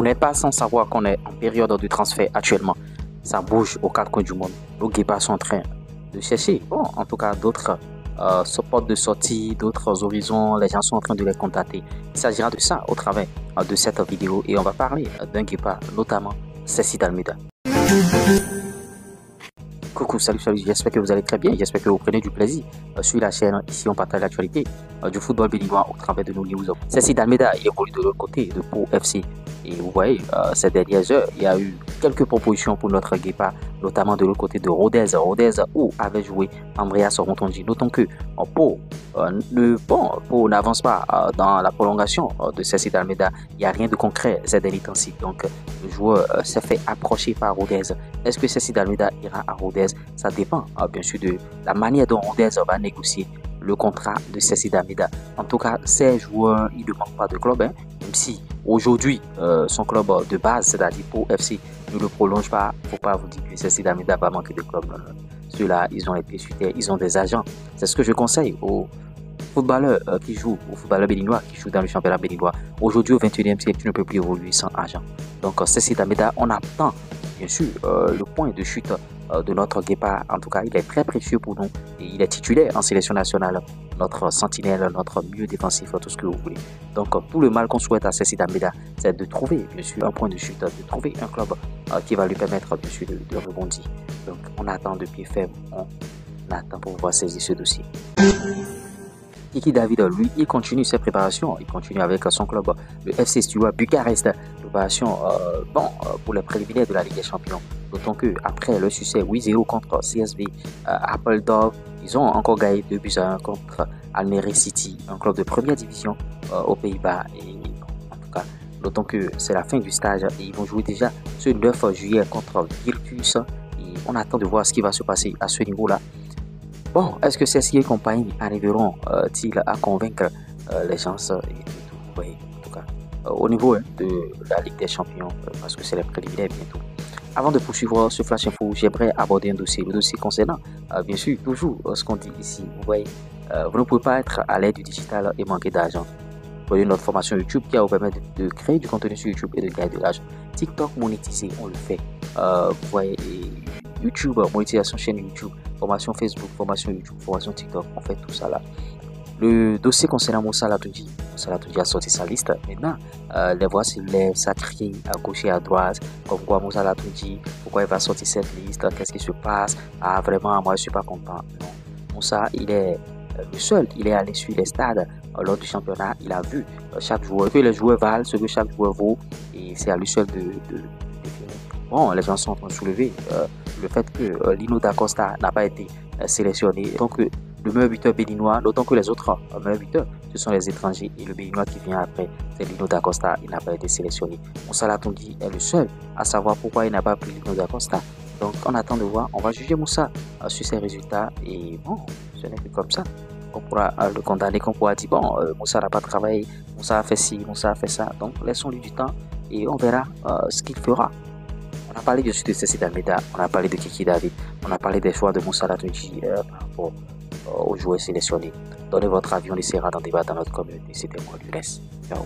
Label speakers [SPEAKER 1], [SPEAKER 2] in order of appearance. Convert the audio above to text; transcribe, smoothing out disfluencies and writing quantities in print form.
[SPEAKER 1] Vous n'êtes pas sans savoir qu'on est en période de transfert actuellement. Ça bouge aux quatre coins du monde. Nos guépards sont en train de chercher, bon, en tout cas d'autres portes de sortie, d'autres horizons. Les gens sont en train de les contacter. Il s'agira de ça au travers de cette vidéo et on va parler d'un guépard, notamment Cécile Almeida. Coucou, salut, j'espère que vous allez très bien, j'espère que vous prenez du plaisir sur la chaîne. Ici, on partage l'actualité du football béninois au travers de nos news. Cécile Almeida évolue de l'autre côté de Pau FC. Et vous voyez, ces dernières heures, il y a eu quelques propositions pour notre guépard, notamment de l'autre côté de Rodez. Rodez où avait joué Andreas Rontonji. Notons que Pau n'avance pas dans la prolongation de Cécile Almeida. Il n'y a rien de concret ces derniers temps-ci. Donc, le joueur s'est fait approcher par Rodez. Est-ce que Cécile Almeida ira à Rodez? Ça dépend bien sûr de la manière dont Rodez va négocier le contrat de Cécile Almeida. En tout cas, ces joueurs, ils ne manquent pas de club, même si aujourd'hui, son club de base, c'est-à-dire Pau FC, ne le prolonge pas. Il ne faut pas vous dire que Cécile Almeida va manquer de club. Ceux-là, ils ont les pieds sur terre, ils ont des agents. C'est ce que je conseille aux footballeurs qui jouent, aux footballeurs béninois qui jouent dans le championnat béninois. Aujourd'hui, au 21e siècle, tu ne peux plus évoluer sans agent. Donc, Cécile Almeida, on attend bien sûr le point de chute de notre guépard. En tout cas, il est très précieux pour nous et il est titulaire en sélection nationale, notre sentinelle, notre milieu défensif, tout ce que vous voulez. Donc, tout le mal qu'on souhaite à Cécile Almeida, c'est de trouver bien sûr un point de chute, de trouver un club qui va lui permettre bien sûr de rebondir. Donc, on attend de pied ferme, on attend pour pouvoir saisir ce dossier. Kiki David, lui, il continue ses préparations. Il continue avec son club, le FC Steaua Bucarest. Préparation pour les préliminaires de la Ligue des Champions. D'autant qu'après le succès 8-0 contre CSV Apeldoorn, ils ont encore gagné 2-1 contre Almere City, un club de première division aux Pays-Bas. Et en tout cas, d'autant que c'est la fin du stage et ils vont jouer déjà ce 9 juillet contre Virtus. Et on attend de voir ce qui va se passer à ce niveau-là. Bon, est-ce que ces et compagnie arriveront-ils à convaincre les gens et tout, oui, en tout cas, au niveau de la Ligue des Champions, parce que c'est les préliminaires bientôt. Avant de poursuivre ce flash info, j'aimerais aborder un dossier, le dossier concernant, bien sûr, toujours ce qu'on dit ici. Vous voyez, vous ne pouvez pas être à l'aide du digital et manquer d'argent. Vous voyez notre formation YouTube qui va vous permettre de créer du contenu sur YouTube et de gagner de l'argent. TikTok monétisé, on le fait. Vous voyez, YouTube, monétisation chaîne YouTube, formation Facebook, formation YouTube, formation TikTok, on fait tout ça là. Le dossier concernant Moussa Latoundji a sorti sa liste. Maintenant, les voix s'élèvent, ça crie à gauche et à droite, comme quoi Moussa Latoundji, pourquoi il va sortir cette liste, qu'est-ce qui se passe? Ah vraiment, moi je suis pas content. Non, Moussa, il est le seul, il est allé sur les stades lors du championnat, il a vu chaque joueur, que les joueurs valent ce que chaque joueur vaut, et c'est à lui seul de définir. Bon, les gens sont en train de soulever le fait que Lino Da Costa n'a pas été sélectionné. Donc, le meilleur buteur béninois, d'autant que les autres meilleurs buteurs, ce sont les étrangers. Et le béninois qui vient après, c'est Lino Da Costa, il n'a pas été sélectionné. Moussa Latoundji est le seul à savoir pourquoi il n'a pas pris Lino Da Costa. Donc, on attend de voir. On va juger Moussa sur ses résultats. Et bon, ce n'est que comme ça qu'on pourra le condamner, qu'on pourra dire, bon, Moussa n'a pas travaillé, Moussa a fait ci, Moussa a fait ça. Donc, laissons-lui du temps et on verra ce qu'il fera. On a parlé de Cécile Almeida, on a parlé de Kiki David, on a parlé des choix de Moussa Latoundji par rapport aux joueurs sélectionnés. Donnez votre avis, on essaiera d'en débattre dans notre communauté. C'était moi, Lunes. Ciao.